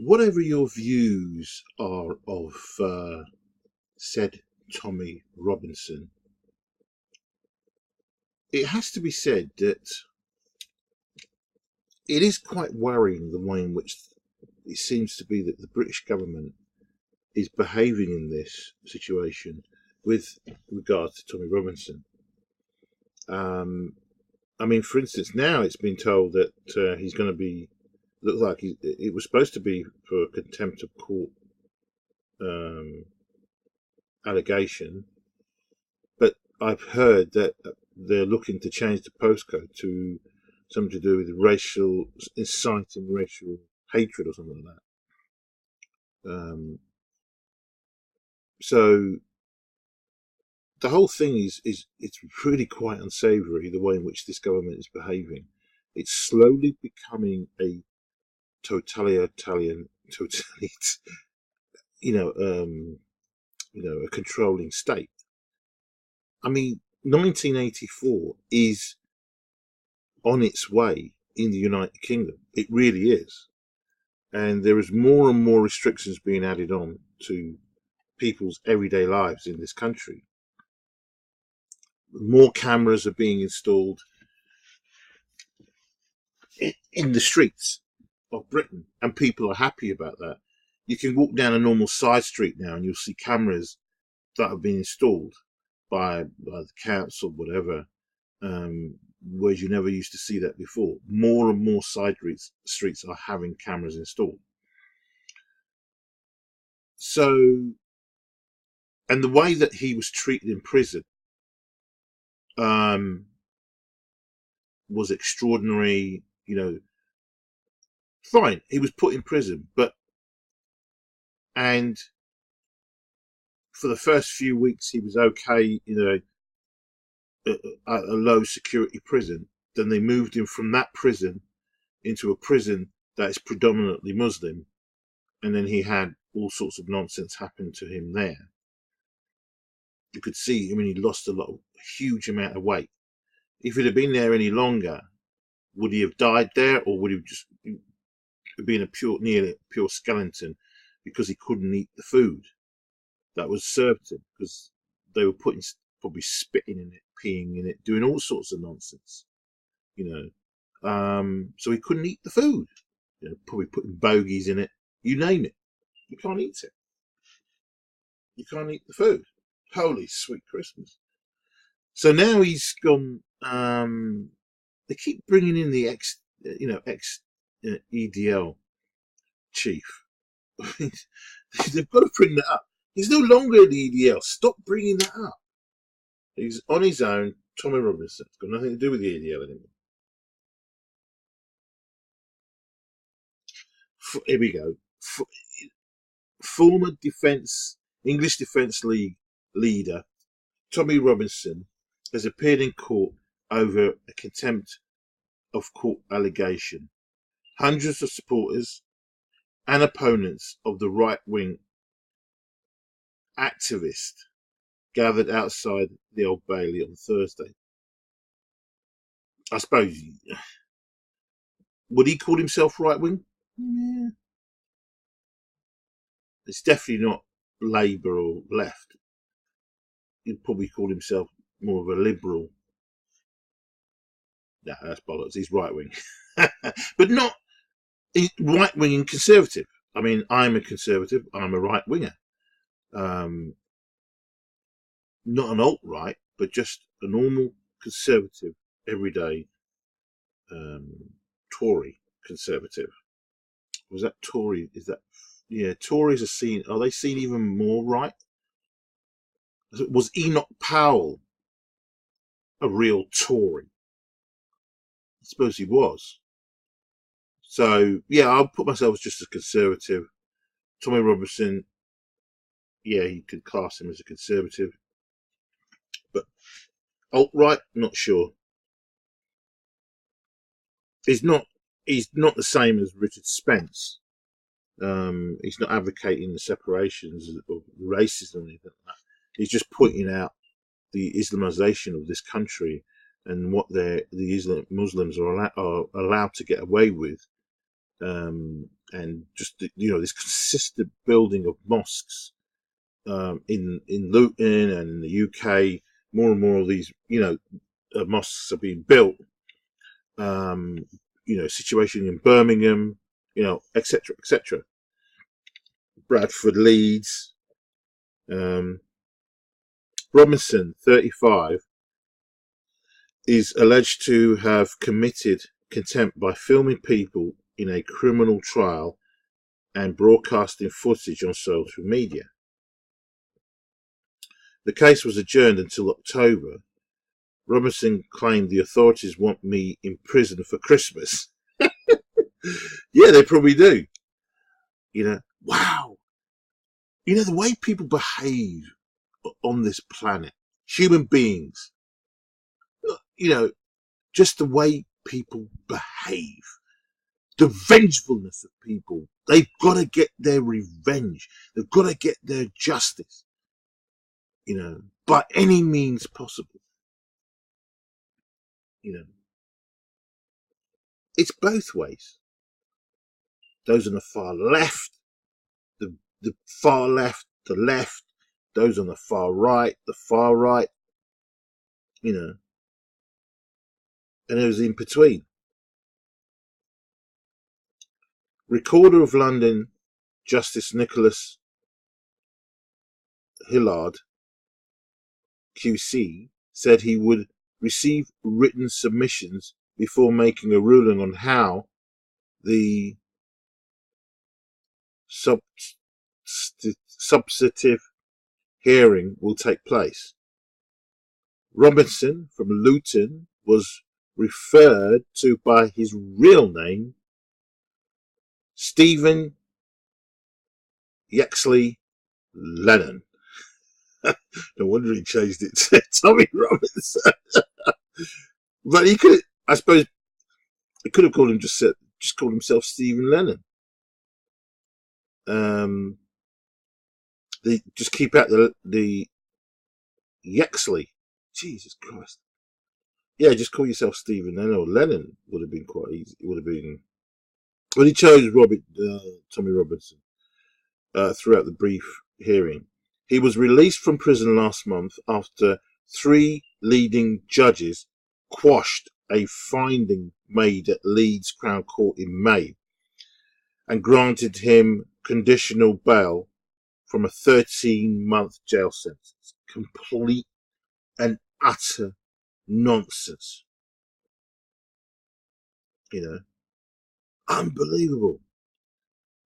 whatever your views are of said Tommy Robinson, it has to be said that it is quite worrying the way in which it seems to be that the British government is behaving in this situation with regard to Tommy Robinson. I mean, for instance, now it's been told that he's going to be, look like it was supposed to be for contempt of court um, allegation, but I've heard that they're looking to change the postcode to something to do with racial, inciting racial hatred or something like that. So the whole thing is it's really quite unsavoury the way in which this government is behaving. It's slowly becoming a totalitarian, you know, um, a controlling state. I mean, 1984 is on its way in the United Kingdom. It really is, and there is more and more restrictions being added on to people's everyday lives in this country. More cameras are being installed in the streets of Britain, and people are happy about that. You can walk down a normal side street now and you'll see cameras that have been installed by the council, whatever, whereas you never used to see that before. More and more side streets are having cameras installed. So, and the way that he was treated in prison was extraordinary. Fine, he was put in prison, and for the first few weeks he was okay, at a low security prison. Then they moved him from that prison into a prison that is predominantly Muslim, and then he had all sorts of nonsense happen to him there. You could see, he lost a huge amount of weight. If he'd have been there any longer, would he have died there, or would he have just been nearly a pure skeleton because he couldn't eat the food that was served to him, because they were probably spitting in it, peeing in it, doing all sorts of nonsense, so he couldn't eat the food, probably putting bogies in it, you name it. You can't eat it. You can't eat the food. Holy sweet Christmas. So now he's gone, they keep bringing in the ex-EDL chief. They've got to bring that up. He's no longer in the EDL. Stop bringing that up. He's on his own. Tommy Robinson. It's got nothing to do with the EDL anymore. Here we go. Former English Defence League leader Tommy Robinson has appeared in court over a contempt of court allegation. Hundreds of supporters and opponents of the right-wing activist gathered outside the Old Bailey on Thursday. I suppose, would he call himself right-wing? Yeah. It's definitely not Labour or left. He'd probably call himself more of a liberal. No, that's bollocks. He's right-wing. But not right-wing and conservative. I mean, I'm a conservative. I'm a right-winger. Not an alt-right, but just a normal conservative, everyday Tory conservative. Was that Tory? Is that, yeah? Tories are they seen even more right? Was Enoch Powell a real Tory? I suppose he was. So yeah, I'll put myself as just a conservative. Tommy Robinson, yeah, you could class him as a conservative, but alt-right, not sure. He's not the same as Richard Spence. He's not advocating the separations of racism or anything like that. He's just pointing out the Islamization of this country and what the Muslims are allowed to get away with, and just this consistent building of mosques in Luton and in the UK. More and more of these mosques are being built. Situation in Birmingham, etc., etc. Bradford, Leeds. Robinson, 35, is alleged to have committed contempt by filming people in a criminal trial and broadcasting footage on social media. The case was adjourned until October. Robinson claimed the authorities want me in prison for Christmas. Yeah, they probably do. Wow. The way people behave on this planet, human beings, just the way people behave, the vengefulness of people. They've got to get their revenge. They've got to get their justice, by any means possible. It's both ways. Those on the far left, the far left, the left, those on the far right, and those in between. Recorder of London Justice Nicholas Hillard, QC, said he would receive written submissions before making a ruling on how the substantive hearing will take place. Robinson from Luton was referred to by his real name, Stephen Ex-EDL Lennon. No wonder he changed it to Tommy Robinson. But he could, I suppose, he could have called him just called himself Stephen Lennon. Just keep out the Yexley. Jesus Christ. Yeah, just call yourself Stephen Lennon, or Lennon would have been quite easy. It would have been. But he chose Tommy Robinson throughout the brief hearing. He was released from prison last month after 3 leading judges quashed a finding made at Leeds Crown Court in May and granted him conditional bail from a 13-month jail sentence. Complete and utter nonsense. Unbelievable.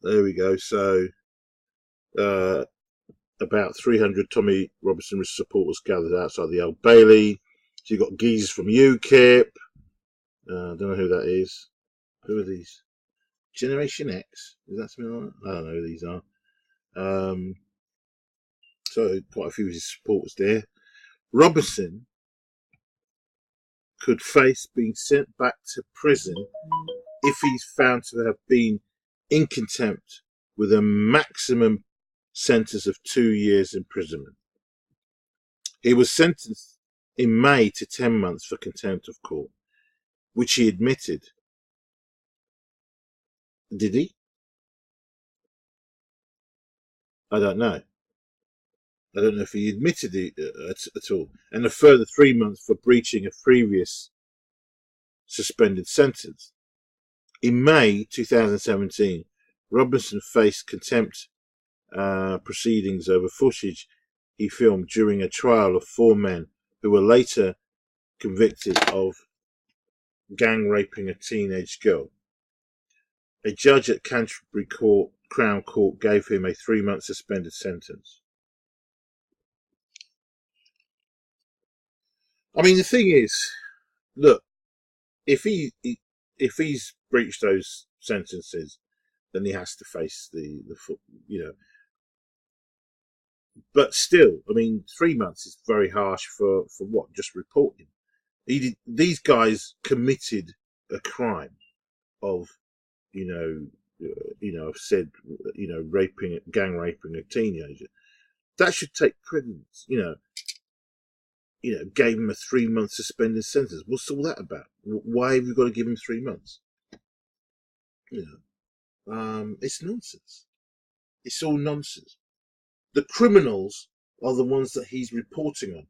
There we go. So, about 300 Tommy Robinson supporters gathered outside the Old Bailey. So you've got geezers from UKIP. I don't know who that is. Who are these? Generation X? Is that something like that? I don't know who these are. So quite a few of his supporters there. Robinson could face being sent back to prison if he's found to have been in contempt with a maximum sentence of 2 years imprisonment. He was sentenced in May to 10 months for contempt of court, which he admitted. Did he? I don't know. I don't know if he admitted it at all. And a further 3 months for breaching a previous suspended sentence. In May 2017, Robinson faced contempt proceedings over footage he filmed during a trial of 4 men who were later convicted of gang raping a teenage girl. A judge at Canterbury Crown Court gave him a 3-month suspended sentence. I mean, the thing is, look, if he's breached those sentences, then he has to face the But still, I mean, 3 months is very harsh for what? Just reporting. These guys committed a crime of, said, gang raping a teenager. That should take precedence, gave him a 3-month suspended sentence. What's all that about? Why have you got to give him 3 months? It's nonsense. It's all nonsense. The criminals are the ones that he's reporting on,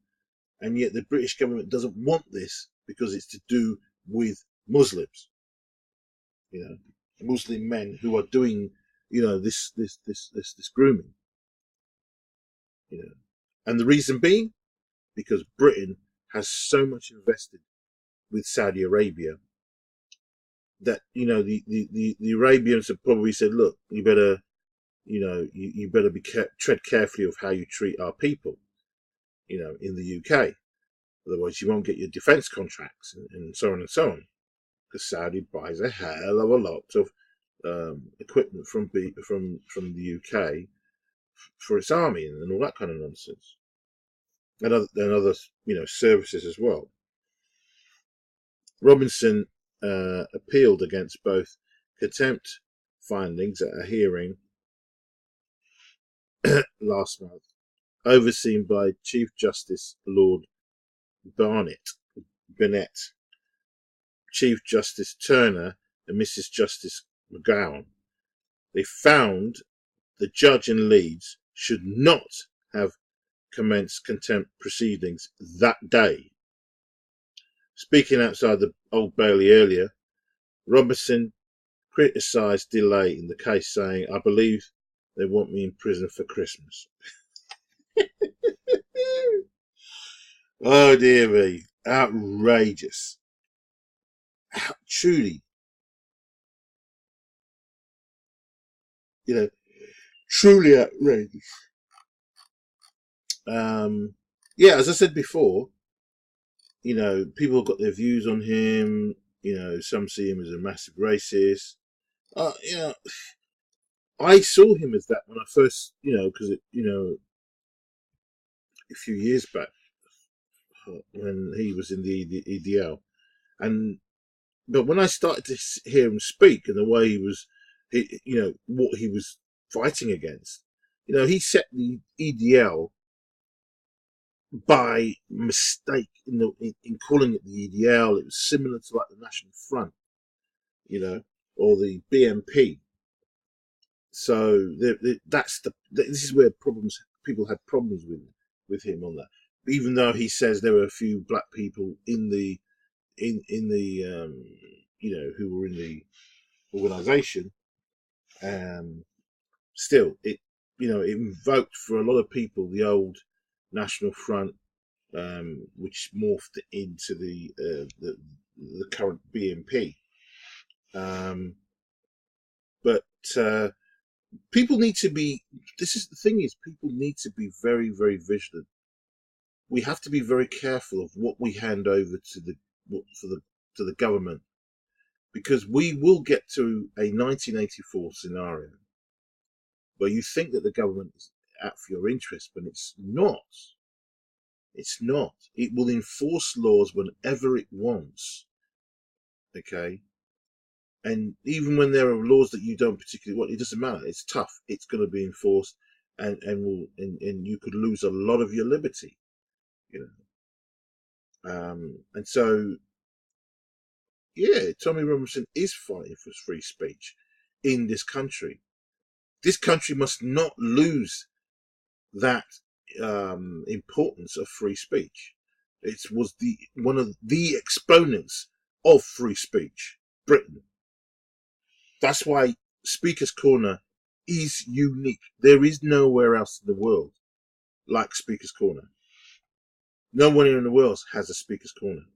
and yet the British government doesn't want this because it's to do with Muslims, you know, Muslim men who are doing, this grooming, you know, and the reason being because Britain has so much invested with Saudi Arabia that the Arabians have probably said, look, you better you better tread carefully of how you treat our people, in the UK. Otherwise, you won't get your defence contracts and so on and so on. Because Saudi buys a hell of a lot of equipment from the UK for its army and all that kind of nonsense, and other services as well. Robinson appealed against both contempt findings at a hearing last month, overseen by Chief Justice Lord Bennett, Chief Justice Turner, and Mrs. Justice McGowan. They found the judge in Leeds should not have commenced contempt proceedings that day. Speaking outside the Old Bailey earlier, Robinson criticised delay in the case, saying, I believe they want me in prison for Christmas. Oh dear me, outrageous. Truly, truly outrageous. Yeah, as I said before, people have got their views on him. Some see him as a massive racist. I saw him as that when I first, because a few years back when he was in the EDL, but when I started to hear him speak and the way he was, what he was fighting against, he set the EDL by mistake in calling it the EDL. It was similar to like the National Front, or the BNP. So this is where people had problems with him on that. Even though he says there were a few black people in the who were in the organisation, still it invoked for a lot of people the old National Front, which morphed into the current BNP. But people need to be. This is the thing: is people need to be very, very vigilant. We have to be very careful of what we hand over to the government, because we will get to a 1984 scenario where you think that the government is out for your interest, but it's not. It's not. It will enforce laws whenever it wants. Okay. And even when there are laws that you don't particularly want, it doesn't matter. It's tough. It's going to be enforced, and you could lose a lot of your liberty, And so, yeah, Tommy Robinson is fighting for free speech in this country. This country must not lose that importance of free speech. It was one of the exponents of free speech, Britain. That's why Speaker's Corner is unique. There is nowhere else in the world like Speaker's Corner. No one in the world has a Speaker's Corner.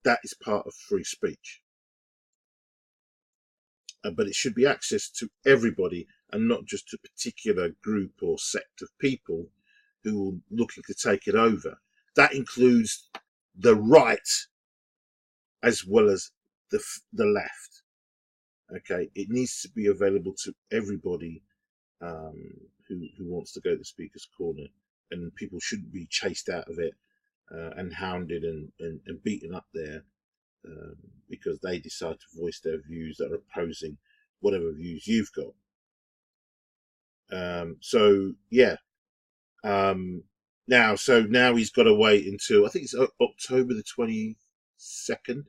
That is part of free speech. But it should be access to everybody and not just a particular group or sect of people who are looking to take it over. That includes the right as well as the left. Okay, it needs to be available to everybody who wants to go to Speaker's Corner, and people shouldn't be chased out of it and hounded and beaten up there because they decide to voice their views that are opposing whatever views you've got. So yeah. Now he's got to wait until I think it's October the 22nd.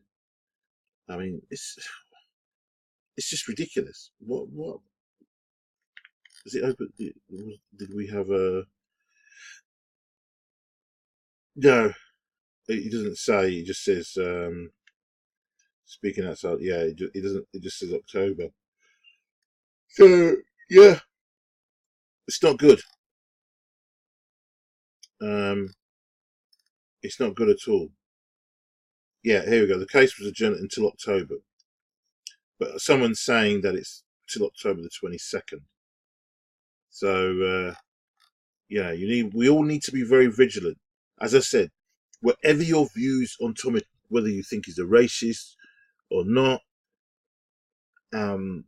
I mean, It's just ridiculous. What is it open? Did we have a? No, it doesn't say. It just says speaking outside. Yeah, it doesn't. It just says October. So yeah, it's not good. Um, it's not good at all. Yeah, here we go. The case was adjourned until October, but someone's saying that it's till October the 22nd. So yeah, we all need to be very vigilant. As I said, whatever your views on Tommy, whether you think he's a racist or not, um,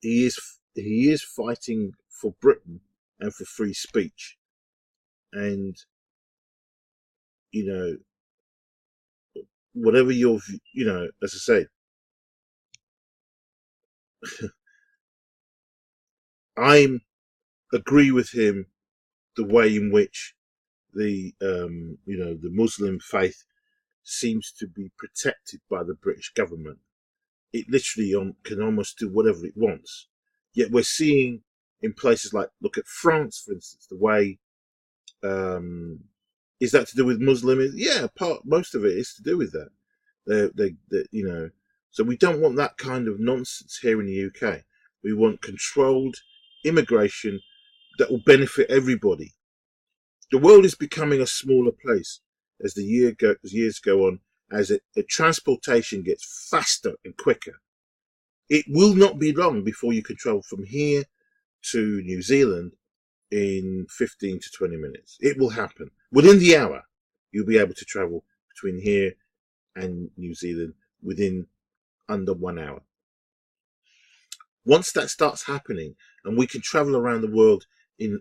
he is fighting for Britain and for free speech. And you know, whatever your as I say, I agree with him the way in which the Muslim faith seems to be protected by the British government. It literally can almost do whatever it wants. Yet we're seeing in places like, look at France, for instance, the way is that to do with Muslim? Yeah, most of it is to do with that. So we don't want that kind of nonsense here in the UK. We want controlled immigration that will benefit everybody. The world is becoming a smaller place as as years go on, as the transportation gets faster and quicker. It will not be long before you can travel from here to New Zealand in 15 to 20 minutes. It will happen. Within the hour, you'll be able to travel between here and New Zealand within under 1 hour. Once that starts happening and we can travel around the world in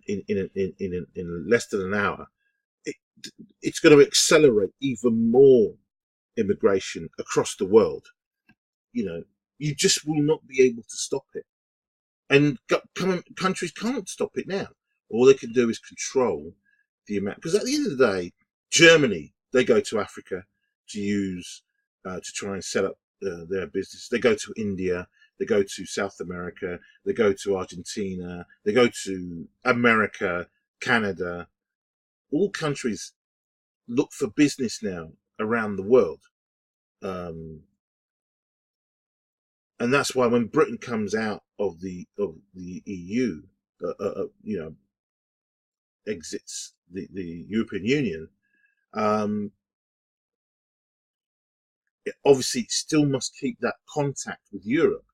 less than an hour, it, it's going to accelerate even more immigration across the world. You just will not be able to stop it. And countries can't stop it now. All they can do is control the amount. Because at the end of the day, Germany, they go to Africa to try and set up their business. They go to India. They go to South America. They go to Argentina. They go to America, Canada. All countries look for business now around the world. And that's why when Britain comes out of the EU, exits the European Union, um, it obviously still must keep that contact with Europe,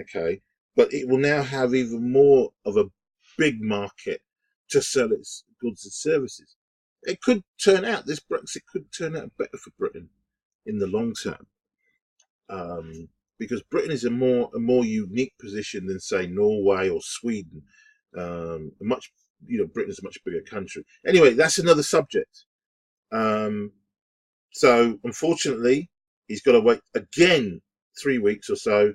okay? But it will now have even more of a big market to sell its goods and services. It could turn out, this Brexit could turn out better for Britain in the long term. Because Britain is a more unique position than say Norway or Sweden. Britain is a much bigger country. Anyway, that's another subject. So unfortunately, he's got to wait again 3 weeks or so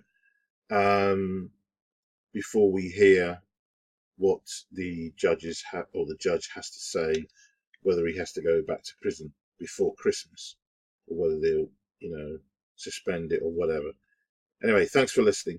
before we hear what the judge has to say, whether he has to go back to prison before Christmas or whether they'll suspend it or whatever. Anyway, thanks for listening.